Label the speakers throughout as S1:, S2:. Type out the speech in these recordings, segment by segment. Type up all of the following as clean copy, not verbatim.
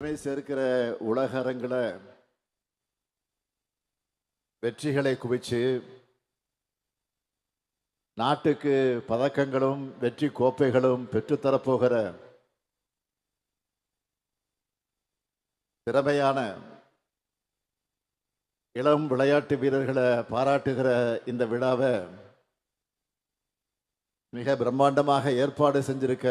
S1: சேர்க்கிற உலக அரங்கில வெற்றிகளை குவிச்சு நாட்டுக்கு பதக்கங்களும் வெற்றி கோப்பைகளும் பெற்றுத்தரப்போகிற திறமையான இளம் விளையாட்டு வீரர்களை பாராட்டுகிற இந்த விழாவை மிக பிரம்மாண்டமாக ஏற்பாடு செஞ்சிருக்க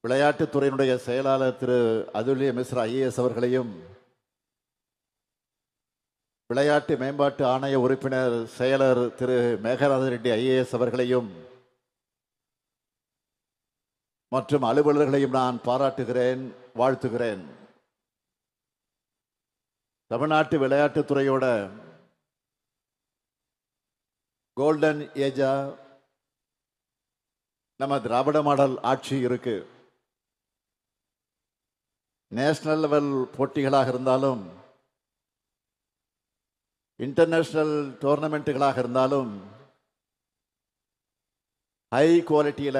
S1: விளையாட்டுத்துறையினுடைய செயலாளர் திரு அதுல்ய மிஸ்ரா ஐஏஎஸ் அவர்களையும் விளையாட்டு மேம்பாட்டு ஆணைய உறுப்பினர் செயலர் திரு மேகநாத ரெட்டி ஐஏஎஸ் அவர்களையும் மற்றும் அலுவலர்களையும் நான் பாராட்டுகிறேன், வாழ்த்துகிறேன். தமிழ்நாட்டு விளையாட்டுத்துறையோட கோல்டன் ஏஜா நம்ம திராவிட மாடல் ஆட்சி இருக்கு. நேஷனல் லெவல் போட்டிகளாக இருந்தாலும் இன்டர்நேஷனல் டோர்னமெண்ட்டுகளாக இருந்தாலும் ஹை குவாலிட்டியில்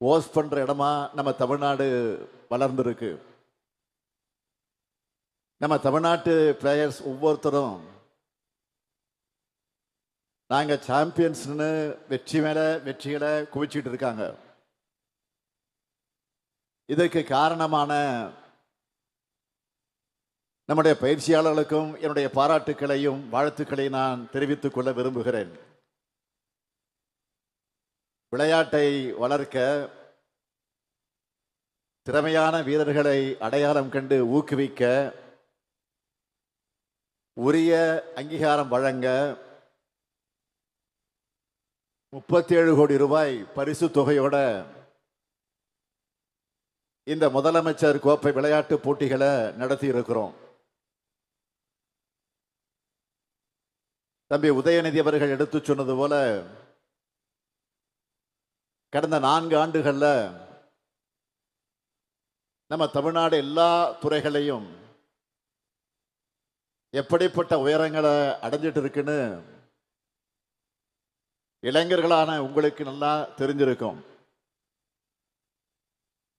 S1: ஹோஸ்ட் பண்ற இடமா நம்ம தமிழ்நாடு வளர்ந்துருக்கு. நம்ம தமிழ்நாட்டு பிளேயர்ஸ் ஒவ்வொருத்தரும் நாங்க சாம்பியன்ஸ்னு வெற்றி மேல வெற்றிகளை குவிச்சிட்டு இருக்காங்க. இதற்கு காரணமான நம்முடைய பயிற்சியாளர்களுக்கும் என்னுடைய பாராட்டுக்களையும் வாழ்த்துக்களையும் நான் தெரிவித்துக் கொள்ள விரும்புகிறேன். விளையாட்டை வளர்க்க திறமையான வீரர்களை அடையாளம் கண்டு ஊக்குவிக்க உரிய அங்கீகாரம் வழங்க 37 கோடி ரூபாய் பரிசு தொகையோட இந்த முதலமைச்சர் கோப்பை விளையாட்டு போட்டிகளை நடத்தி இருக்கிறோம். தம்பி உதயநிதி அவர்கள் எடுத்து சொன்னது போல கடந்த 4 ஆண்டுகள்ல நம்ம தமிழ்நாடு எல்லா துறைகளையும் எப்படிப்பட்ட உயரங்களை அடைஞ்சிட்டு இருக்குன்னு இளைஞர்களான உங்களுக்கு நல்லா தெரிஞ்சிருக்கும்.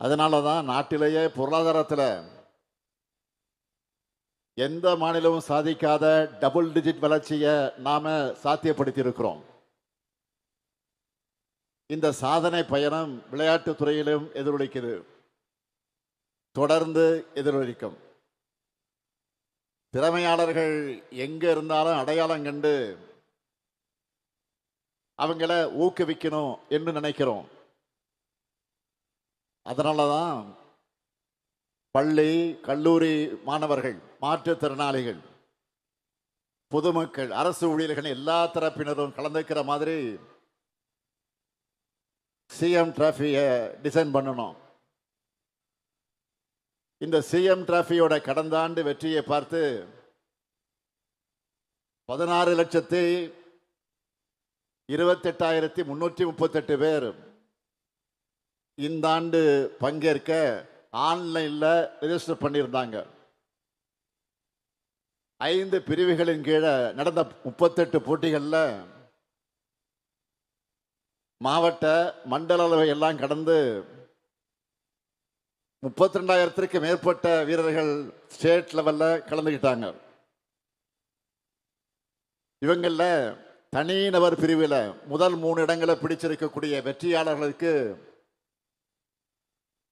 S1: அதனாலதான் நாட்டிலேயே பொருளாதாரத்தில் எந்த மாநிலமும் சாதிக்காத டபுள் டிஜிட் வளர்ச்சியை நாம சாத்தியப்படுத்தி இருக்கிறோம். இந்த சாதனை பயணம் விளையாட்டு துறையிலும் எதிரொலிக்குது, தொடர்ந்து எதிரொலிக்கும். திறமையாளர்கள் எங்க இருந்தாலும் அடையாளம் கண்டு அவங்கள ஊக்குவிக்கணும் என்று நினைக்கிறோம். அதனாலதான் பள்ளி கல்லூரி மாணவர்கள், மாற்றுத்திறனாளிகள், பொதுமக்கள், அரசு ஊழியர்கள் எல்லா தரப்பினரும் கலந்துக்கிற மாதிரி சிஎம் டிராஃபியை டிசைன் பண்ணணும். இந்த சிஎம் டிராஃபியோட கடந்த ஆண்டு வெற்றியை பார்த்து 16,28,338 பேர் இந்த ஆண்டு பங்கேற்க ஆன்லைன்ல ரெஜிஸ்டர் பண்ணியிருந்தாங்க. 5 பிரிவுகளின் கீழே நடந்த 38 போட்டிகளில் மாவட்ட மண்டல அளவை எல்லாம் கடந்து 32,000க்கு மேற்பட்ட வீரர்கள் ஸ்டேட் லெவல்ல கலந்துக்கிட்டாங்க. இவங்கள தனிநபர் பிரிவில் முதல் 3 இடங்களை பிடிச்சிருக்கக்கூடிய வெற்றியாளர்களுக்கு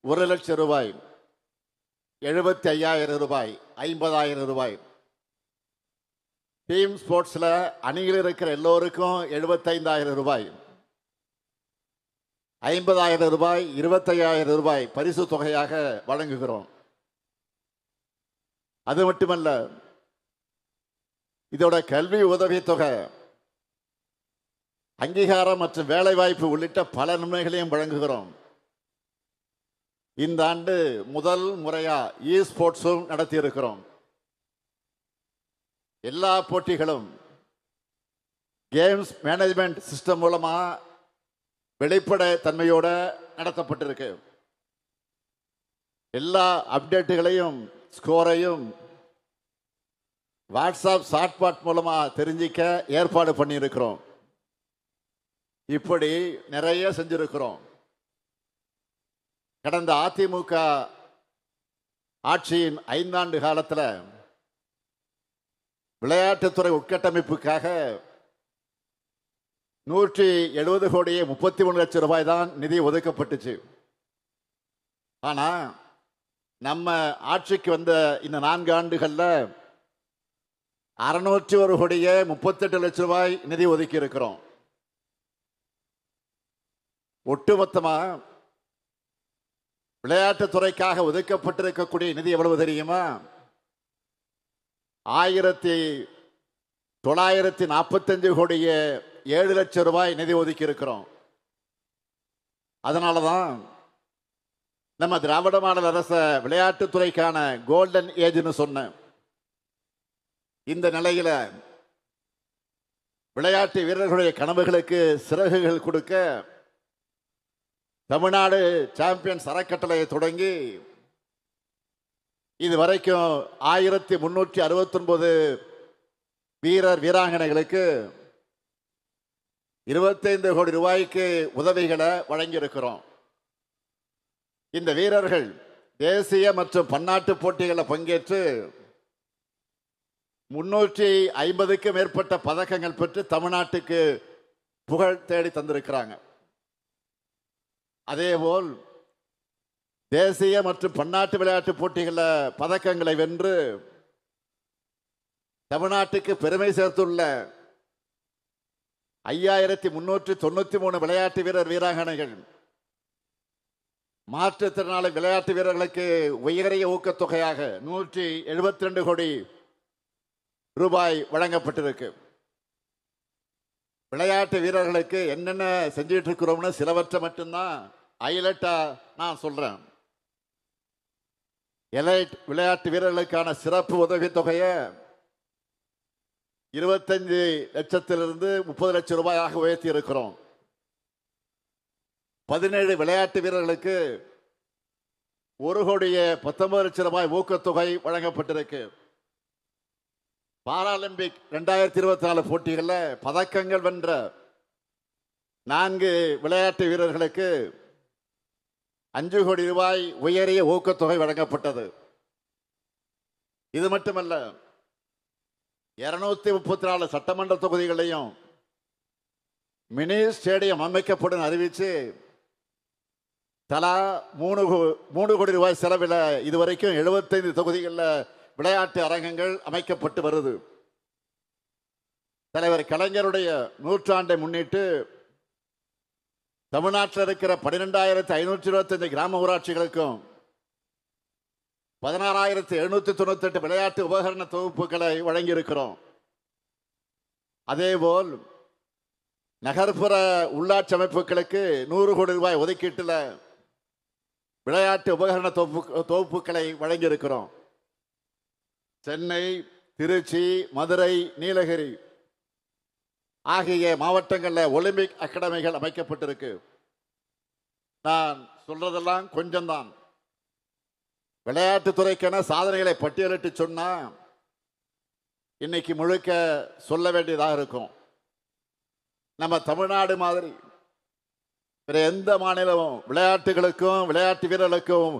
S1: 1 லட்சம் ரூபாய், 75,000 ரூபாய், 50,000 ரூபாய். டீம் ஸ்போர்ட்ஸ்ல அணியில் இருக்கிற எல்லோருக்கும் 75,000 ரூபாய், 50,000 ரூபாய், 25,000 ரூபாய் பரிசு தொகையாக வழங்குகிறோம். அது மட்டுமல்ல, இதோட கல்வி உதவித்தொகை, அங்கீகாரம் மற்றும் வேலை வாய்ப்பு உள்ளிட்ட பல நன்மைகளையும் வழங்குகிறோம். இந்த ஆண்டு முதல் முறையா இ ஸ்போர்ட்ஸும் நடத்தி இருக்கிறோம். எல்லா போட்டிகளும் கேம்ஸ் மேனேஜ்மெண்ட் சிஸ்டம் மூலமா வெளிப்பட தன்மையோட நடத்தப்பட்டிருக்கு. எல்லா அப்டேட்டுகளையும் ஸ்கோரையும் வாட்ஸ்அப் சாட்பாட் மூலமா தெரிஞ்சிக்க ஏற்பாடு பண்ணியிருக்கிறோம். இப்படி நிறைய செஞ்சிருக்கிறோம். கடந்த அதிமுக ஆட்சியின் 5 ஆண்டு காலத்தில் விளையாட்டுத்துறை உட்கட்டமைப்புக்காக 170 கோடியே 33 லட்சம் ரூபாய் தான் நிதி ஒதுக்கப்பட்டுச்சு. ஆனா நம்ம ஆட்சிக்கு வந்த இந்த 4 ஆண்டுகள்ல 601 கோடியே 38 லட்சம் ரூபாய் நிதி ஒதுக்கி இருக்கிறோம். ஒட்டுமொத்தமா விளையாட்டுத்துறைக்காக ஒதுக்கப்பட்டிருக்கக்கூடிய நிதி எவ்வளவு தெரியுமா? 1945 கோடியே 7 லட்சம் ரூபாய் நிதி ஒதுக்கி இருக்கிறோம். அதனாலதான் நம்ம திராவிட மாடல் அரச விளையாட்டுத்துறைக்கான கோல்டன் ஏஜ்னு சொன்ன இந்த நிலையில விளையாட்டு வீரர்களுடைய கனவுகளுக்கு சிறகுகள் கொடுக்க தமிழ்நாடு சாம்பியன்ஸ் அறக்கட்டளையை தொடங்கி இதுவரைக்கும் 1369 வீரர் வீராங்கனைகளுக்கு 25 கோடி ரூபாய்க்கு உதவிகளை வழங்கியிருக்கிறோம். இந்த வீரர்கள் தேசிய மற்றும் பன்னாட்டு போட்டிகளில் பங்கேற்று 350க்கும் மேற்பட்ட பதக்கங்கள் பெற்று தமிழ்நாட்டுக்கு புகழ் தேடி தந்திருக்கிறாங்க. அதேபோல் தேசிய மற்றும் பன்னாட்டு விளையாட்டு போட்டிகளில் பதக்கங்களை வென்று தமிழ்நாட்டுக்கு பெருமை சேர்த்துள்ள 5393 விளையாட்டு வீரர் வீராங்கனைகள் மாற்றுத்திறனாளி விளையாட்டு வீரர்களுக்கு உயரிய ஊக்கத்தொகையாக 172 கோடி ரூபாய் வழங்கப்பட்டிருக்கு. விளையாட்டு வீரர்களுக்கு என்னென்ன செஞ்சிட்டு இருக்கிறோம்னு சிலவற்றை மட்டும்தான் ஹைலைட்டா நான் சொல்றேன். எலைட் விளையாட்டு வீரர்களுக்கான சிறப்பு உதவி தொகையை 25 லட்சத்திலிருந்து 30 லட்சம் ரூபாயாக உயர்த்தி இருக்கிறோம். 17 விளையாட்டு வீரர்களுக்கு 1 கோடியே 19 லட்சம் ரூபாய் ஊக்கத்தொகை வழங்கப்பட்டிருக்கு. பாராலிம்பிக் 2024 போட்டிகளில் பதக்கங்கள் வென்ற 4 விளையாட்டு வீரர்களுக்கு 5 கோடி ரூபாய் உயரிய ஊக்கத்தொகை வழங்கப்பட்டது. இது மட்டுமல்ல, 234 சட்டமன்ற தொகுதிகளையும் மினி ஸ்டேடியம் அமைக்கப்படும் அறிவித்து தலா 3 கோடி ரூபாய் செலவில் இதுவரைக்கும் 75 தொகுதிகளில் விளையாட்டு அரங்கங்கள் அமைக்கப்பட்டு வருது. தலைவர் கலைஞருடைய 100ஆண்டை முன்னிட்டு தமிழ்நாட்டில் இருக்கிற 12,525 கிராம ஊராட்சிகளுக்கும் 16,798 விளையாட்டு உபகரண தொகுப்புகளை வழங்கியிருக்கிறோம். அதேபோல் நகர்ப்புற உள்ளாட்சி அமைப்புகளுக்கு 100 கோடி ரூபாய் ஒதுக்கீட்டில் விளையாட்டு உபகரண தொகுப்புகளை வழங்கியிருக்கிறோம். சென்னை, திருச்சி, மதுரை, நீலகிரி ஆகிய மாவட்டங்களில் ஒலிம்பிக் அகாடமிகள் அமைக்கப்பட்டிருக்கு. நான் சொல்றதெல்லாம் கொஞ்சம்தான். விளையாட்டுத்துறைக்கான சாதனைகளை பட்டியலிட்டு சொன்னா இன்னைக்கு முழுக்க சொல்ல வேண்டியதாக இருக்கும். நம்ம தமிழ்நாடு மாதிரி வேற எந்த மாநிலமும் விளையாட்டுகளுக்கும் விளையாட்டு வீரர்களுக்கும்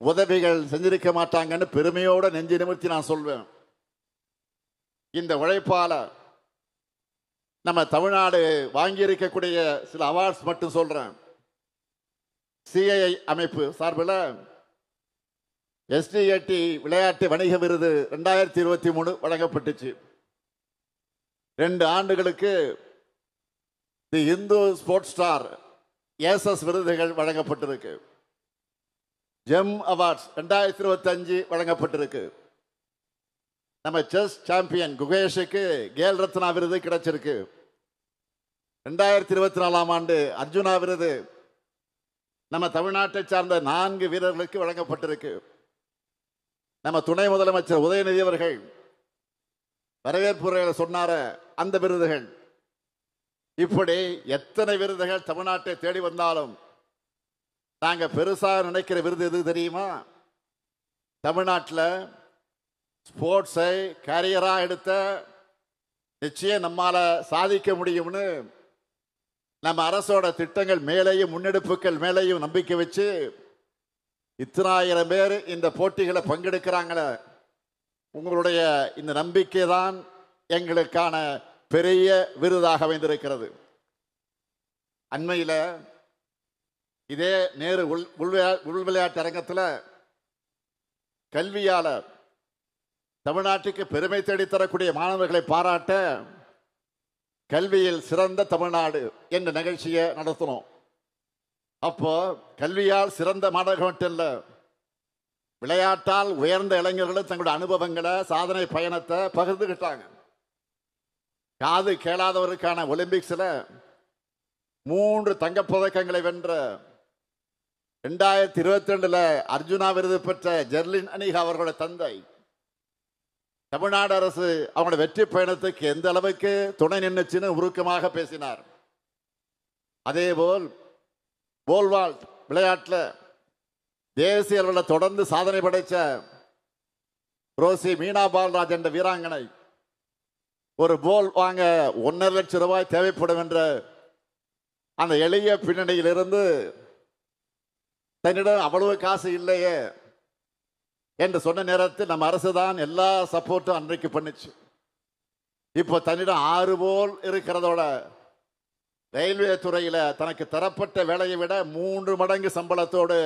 S1: உதவிகள் செஞ்சிருக்க மாட்டாங்கன்னு பெருமையோட நெஞ்சு நிமிர்த்தி நான் சொல்வேன். இந்த உழைப்பால நம்ம தமிழ்நாடு வாங்கி இருக்கக்கூடிய சில அவார்ட்ஸ் மட்டும் சொல்றேன். சிஐஐ அமைப்பு சார்பில் எஸ்டிஏடி விளையாட்டு வணிக விருது 2023 வழங்கப்பட்டுச்சு. 2 ஆண்டுகளுக்கு தி இந்து ஸ்போர்ட்ஸ் ஸ்டார் ஏசஸ் விருதுகள் வழங்கப்பட்டிருக்கு. ஜெம் அவார்ட்ஸ் 2025 வழங்கப்பட்டிருக்கு. நம்ம செஸ் சாம்பியன் குகேஷுக்கு கேல் ரத்னா விருது கிடைச்சிருக்கு. 2024 ஆண்டு அர்ஜுனா விருது நம்ம தமிழ்நாட்டை சார்ந்த 4 வீரர்களுக்கு வழங்கப்பட்டிருக்கு. நம்ம துணை முதலமைச்சர் உதயநிதி அவர்கள் வரவேற்புரையில சொன்னார அந்த விருதுகள். இப்படி எத்தனை விருதுகள் தமிழ்நாட்டை தேடி வந்தாலும் நாங்க பெருசா நினைக்கிற விருது எது தெரியுமா? தமிழ்நாட்டில் ஸ்போர்ட்ஸை கேரியரா எடுத்த நிச்சயம் நம்மால சாதிக்க முடியும்னு நம்ம அரசோட திட்டங்கள் மேலேயும் முன்னெடுப்புகள் மேலேயும் நம்பிக்கை வச்சு இத்தனாயிரம் பேர் இந்த போட்டிகளை பங்கெடுக்கிறாங்களே, உங்களுடைய இந்த நம்பிக்கை தான் எங்களுக்கான பெரிய விருதாக அமைந்திருக்கிறது. அண்மையில் இதே நேரு உள் விளையாட்டு அரங்கத்தில் கல்வியாளர் தமிழ்நாட்டுக்கு பெருமை தேடித்தரக்கூடிய மாணவர்களை பாராட்ட கல்வியில் சிறந்த தமிழ்நாடு என்ற நிகழ்ச்சியை நடத்தினோம். அப்போ கல்வியால் சிறந்த மாணவர்கள் மட்டும் இல்லை, விளையாட்டால் உயர்ந்த இளைஞர்களும் தங்களுடைய அனுபவங்களை சாதனை பயணத்தை பகிர்ந்துகிட்டாங்க. காது கேளாதவருக்கான ஒலிம்பிக்ஸில் 3 தங்கப்பதக்கங்களை வென்ற 2022 அர்ஜுனா விருது பெற்ற ஜெர்லின் அனிகா அவர்களுடைய தந்தை தமிழ்நாடு அரசு அவங்களுடைய வெற்றி பயணத்துக்கு எந்த அளவுக்கு துணை நின்றுச்சுன்னு உருக்கமாக பேசினார். அதேபோல் போல்வால்ட் விளையாட்டில் தேசிய அளவில் தொடர்ந்து சாதனை படைத்த ரோசி மீனா பால்ராஜ் என்ற வீராங்கனை ஒரு போல் வாங்க 1.5 லட்சம் ரூபாய் தேவைப்படும் என்ற அந்த எளிய பின்னணியிலிருந்து தன்னிடம் அவ்வளவு காசு இல்லையே என்று சொன்ன நேரத்தில் நம்ம அரசு தான் எல்லா சப்போர்ட்டும் அன்றைக்கு பண்ணுச்சு. இப்போ தன்னிடம் 6 போல் இருக்கிறதோட ரயில்வே துறையில் தனக்கு தரப்பட்ட வேலையை விட 3 மடங்கு சம்பளத்தோடு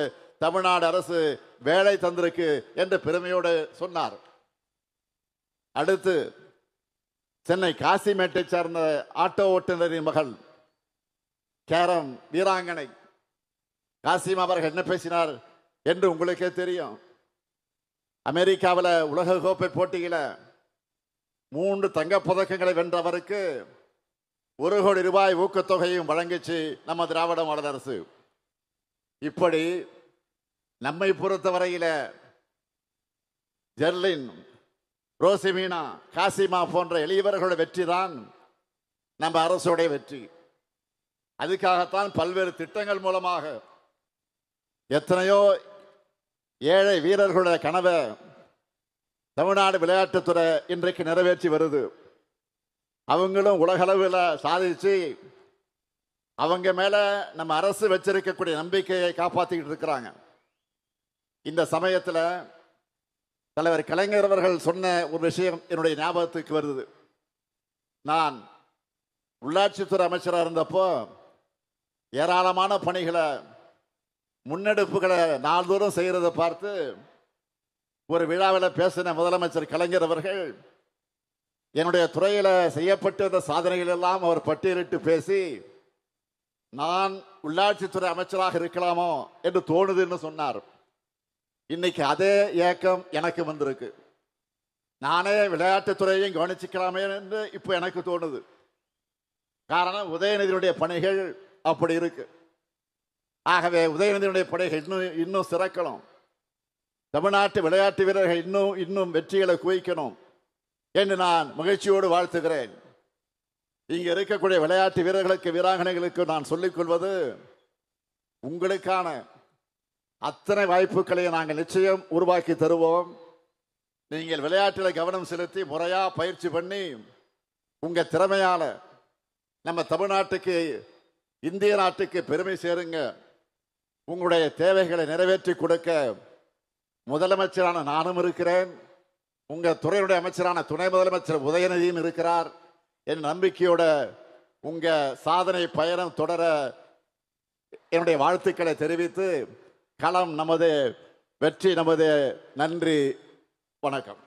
S1: தமிழ்நாடு அரசு வேலை தந்திருக்கு என்று பெருமையோடு சொன்னார். அடுத்து சென்னை காசிமேட்டை சேர்ந்த ஆட்டோ ஓட்டுநரின் மகள் கேரம் வீராங்கனை காசிம் அவர்கள் என்ன பேசினார் என்று உங்களுக்கே தெரியும். அமெரிக்காவில் உலக கோப்பை போட்டியில் 3 தங்கப்பதக்கங்களை வென்றவருக்கு 1 கோடி ரூபாய் ஊக்கத்தொகையும் வழங்கிச்சு நம்ம திராவிட மாடல் அரசு. இப்படி நம்மை பொறுத்தவரையில ஜெர்லின், ரோசிமீனா, காசிமா போன்ற எளியவர்களுடைய வெற்றி தான் நம்ம அரசுடைய வெற்றி. அதுக்காகத்தான் பல்வேறு திட்டங்கள் மூலமாக எத்தனையோ ஏழை வீரர்களுடைய கனவை தமிழ்நாடு விளையாட்டுத்துறை இன்றைக்கு நிறைவேற்றி வருது. அவங்களும் உலகளவில் சாதிச்சு அவங்க மேல நம்ம அரசு வச்சிருக்கக்கூடிய நம்பிக்கையை காப்பாற்றிக்கிட்டு இருக்கிறாங்க. இந்த சமயத்தில் தலைவர் கலைஞர் அவர்கள் சொன்ன ஒரு விஷயம் என்னுடைய ஞாபகத்துக்கு வருது. நான் உள்ளாட்சித்துறை அமைச்சராக இருந்தப்போ ஏராளமான பணிகளை முன்னெடுப்புகளை நாள்தோறும் செய்கிறத பார்த்து ஒரு விழாவில் பேசின முதலமைச்சர் கலைஞர் அவர்கள் என்னுடைய துறையில் செய்யப்பட்ட சாதனைகள் எல்லாம் அவர் பட்டியலிட்டு பேசி, நான் உள்ளாட்சித்துறை அமைச்சராக இருக்கலாமோ என்று தோணுதுன்னு சொன்னார். இன்னைக்கு அதே ஏக்கம் எனக்கு வந்திருக்கு. நானே விளையாட்டுத்துறையையும் கவனிச்சுக்கலாமே என்று இப்போ எனக்கு தோணுது. காரணம், உதயநிதியுடைய பணிகள் அப்படி இருக்கு. ஆகவே உதயநிதியுடைய பணிகள் இன்னும் சிறக்கணும், தமிழ்நாட்டு விளையாட்டு வீரர்கள் இன்னும் வெற்றிகளை குவிக்கணும் என்று நான் மகிழ்ச்சியோடு வாழ்த்துகிறேன். இங்க இருக்கக்கூடிய விளையாட்டு வீரர்களுக்கு, வீராங்கனைகளுக்கு நான் சொல்லிக் கொள்வது, உங்களுக்கான அத்தனை வாய்ப்புகளை நாங்கள் நிச்சயம் உருவாக்கி தருவோம். நீங்கள் விளையாட்டில் கவனம் செலுத்தி முறையா பயிற்சி பண்ணி உங்க திறமையால நம்ம தமிழ்நாட்டுக்கு, இந்திய நாட்டுக்கு பெருமை சேருங்க. உங்களுடைய தேவைகளை நிறைவேற்றி கொடுக்க முதலமைச்சரான நானும் இருக்கிறேன், உங்க துறையுடைய அமைச்சரான துணை முதலமைச்சர் உதயநிதியும் இருக்கிறார். என் நம்பிக்கையோட உங்க சாதனை பயணம் தொடர என்னுடைய வாழ்த்துக்களை தெரிவித்து, களம் நமது, வெற்றி நமது. நன்றி, வணக்கம்.